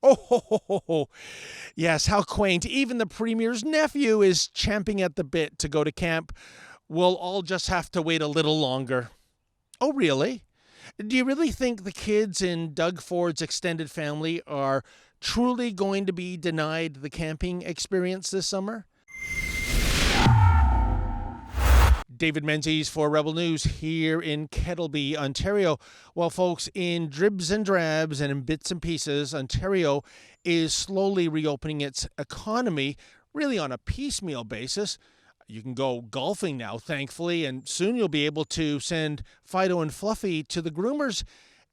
Oh, ho, ho, ho, ho. Yes, how quaint. Even the Premier's nephew is champing at the bit to go to camp. We'll all just have to wait a little longer. Oh, really? Do you really think the kids in Doug Ford's extended family are truly going to be denied the camping experience this summer? David Menzies for Rebel News here in Kettleby, Ontario. Well, folks, in dribs and drabs and in bits and pieces, Ontario is slowly reopening its economy, really on a piecemeal basis. You can go golfing now, thankfully, and soon you'll be able to send Fido and Fluffy to the groomers.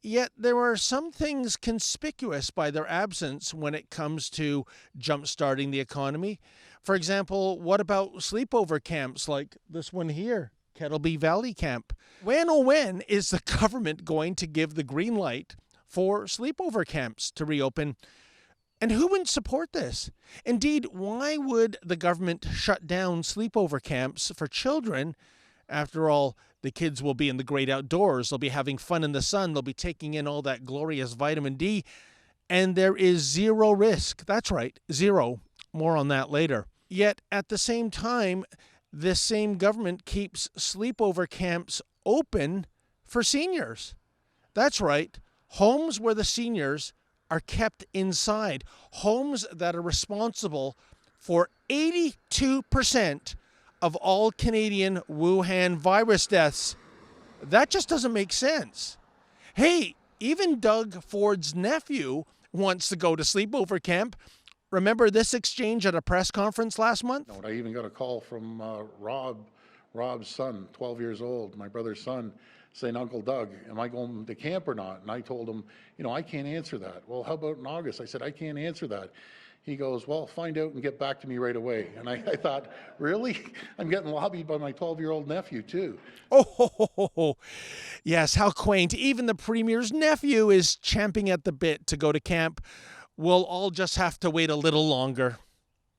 Yet there are some things conspicuous by their absence when it comes to jump-starting the economy. For example, what about sleepover camps like this one here, Kettleby Valley Camp? When, oh when, is the government going to give the green light for sleepover camps to reopen? And who would support this? Indeed, why would the government shut down sleepover camps for children? After all, the kids will be in the great outdoors. They'll be having fun in the sun. They'll be taking in all that glorious vitamin D. And there is zero risk. That's right, zero. More on that later. Yet, at the same time, this same government keeps sleepover camps open for seniors. That's right, homes where the seniors are kept inside. Homes that are responsible for 82% of all Canadian Wuhan virus deaths. That just doesn't make sense. Hey, even Doug Ford's nephew wants to go to sleepover camp. Remember this exchange at a press conference last month? No, I even got a call from Rob's son, 12 years old, my brother's son, saying, Uncle Doug, am I going to camp or not? And I told him, I can't answer that. Well, how about in August? I said, I can't answer that. He goes, well, find out and get back to me right away. And I thought, really? I'm getting lobbied by my 12-year-old nephew, too. Oh, ho, ho, ho, ho. Yes, how quaint. Even the Premier's nephew is champing at the bit to go to camp. We'll all just have to wait a little longer.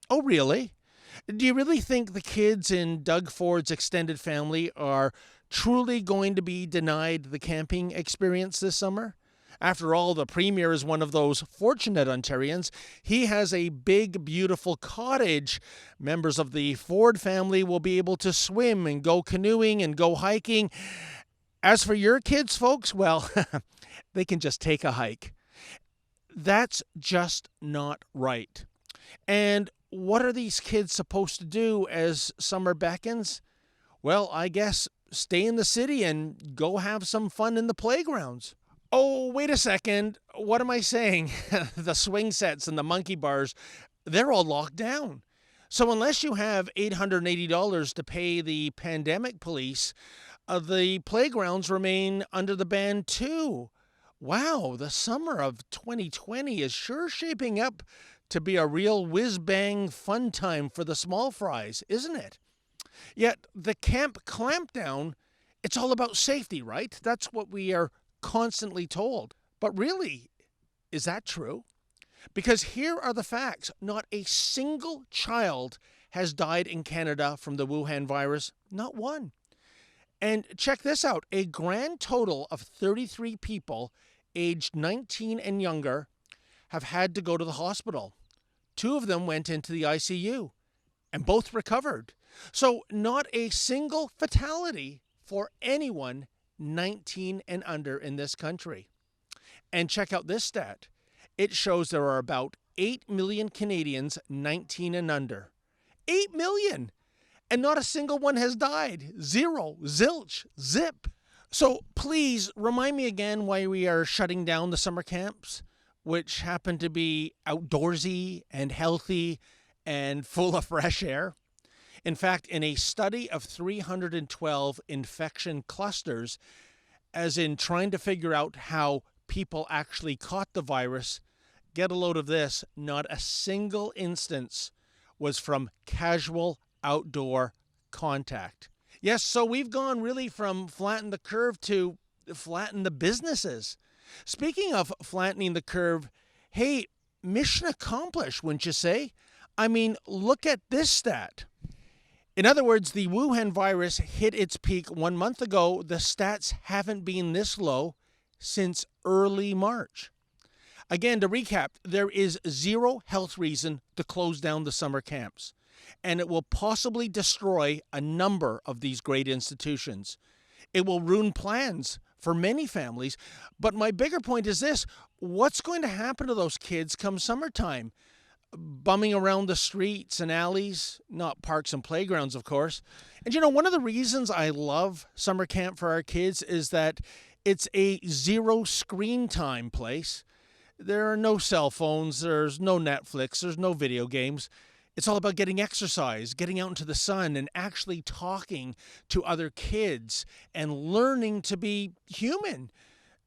Oh, really? Do you really think the kids in Doug Ford's extended family are truly going to be denied the camping experience this summer? After all, the Premier is one of those fortunate Ontarians. He has a big, beautiful cottage. Members of the Ford family will be able to swim and go canoeing and go hiking. As for your kids, folks, well, they can just take a hike. That's just not right. And what are these kids supposed to do as summer beckons? Well, I guess stay in the city and go have some fun in the playgrounds. Oh, wait a second. What am I saying? The swing sets and the monkey bars, they're all locked down. So unless you have $880 to pay the pandemic police, the playgrounds remain under the ban too. Wow, the summer of 2020 is sure shaping up to be a real whiz-bang fun time for the small fries, isn't it? Yet the camp clampdown, it's all about safety, right? That's what we are constantly told. But really, is that true? Because here are the facts. Not a single child has died in Canada from the Wuhan virus. Not one. And check this out. A grand total of 33 people aged 19 and younger have had to go to the hospital. 2 of them went into the ICU and both recovered. So not a single fatality for anyone 19 and under in this country. And check out this stat. It shows there are about 8 million Canadians 19 and under. 8 million! And not a single one has died. Zero, zilch, zip. So please remind me again why we are shutting down the summer camps, which happen to be outdoorsy and healthy and full of fresh air. In fact, in a study of 312 infection clusters, as in trying to figure out how people actually caught the virus, get a load of this, not a single instance was from casual outdoor contact. Yes, so we've gone really from flatten the curve to flatten the businesses. Speaking of flattening the curve, hey, mission accomplished, wouldn't you say? I mean, look at this stat. In other words, the Wuhan virus hit its peak 1 month ago. The stats haven't been this low since early March. Again, to recap, there is zero health reason to close down the summer camps, and it will possibly destroy a number of these great institutions. It will ruin plans for many families. But my bigger point is this: what's going to happen to those kids come summertime? Bumming around the streets and alleys, not parks and playgrounds, of course. And one of the reasons I love summer camp for our kids is that it's a zero screen time place. There are no cell phones, there's no Netflix, there's no video games. It's all about getting exercise, getting out into the sun, and actually talking to other kids and learning to be human,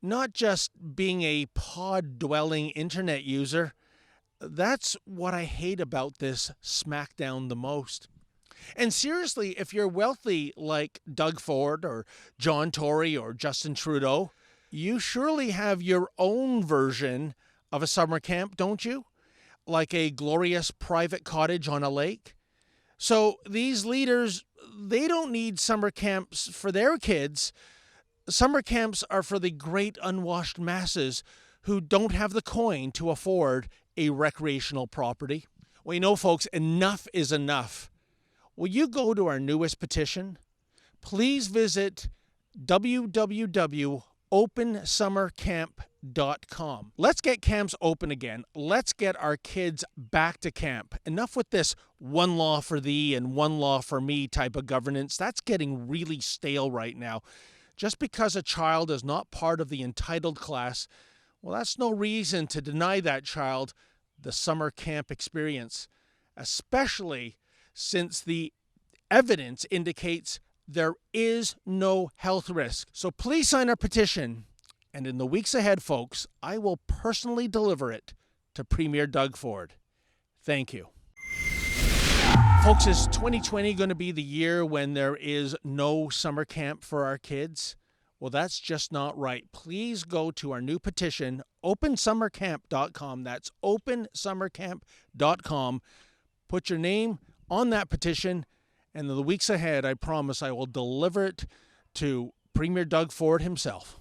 not just being a pod-dwelling internet user. That's what I hate about this smackdown the most. And seriously, if you're wealthy like Doug Ford or John Tory or Justin Trudeau, you surely have your own version of a summer camp, don't you? Like a glorious private cottage on a lake. So these leaders, they don't need summer camps for their kids. Summer camps are for the great unwashed masses who don't have the coin to afford a recreational property. Well, folks, enough is enough. Will you go to our newest petition? Please visit www.opensummercamp.com. Let's get camps open again. Let's get our kids back to camp. Enough with this one law for thee and one law for me type of governance. That's getting really stale right now. Just because a child is not part of the entitled class, well, that's no reason to deny that child the summer camp experience, especially since the evidence indicates there is no health risk. So please sign our petition, and in the weeks ahead, folks, I will personally deliver it to Premier Doug Ford. Thank you. Folks, is 2020 going to be the year when there is no summer camp for our kids? Well, that's just not right. Please go to our new petition, opensummercamp.com. That's opensummercamp.com. Put your name on that petition, and in the weeks ahead, I promise I will deliver it to Premier Doug Ford himself.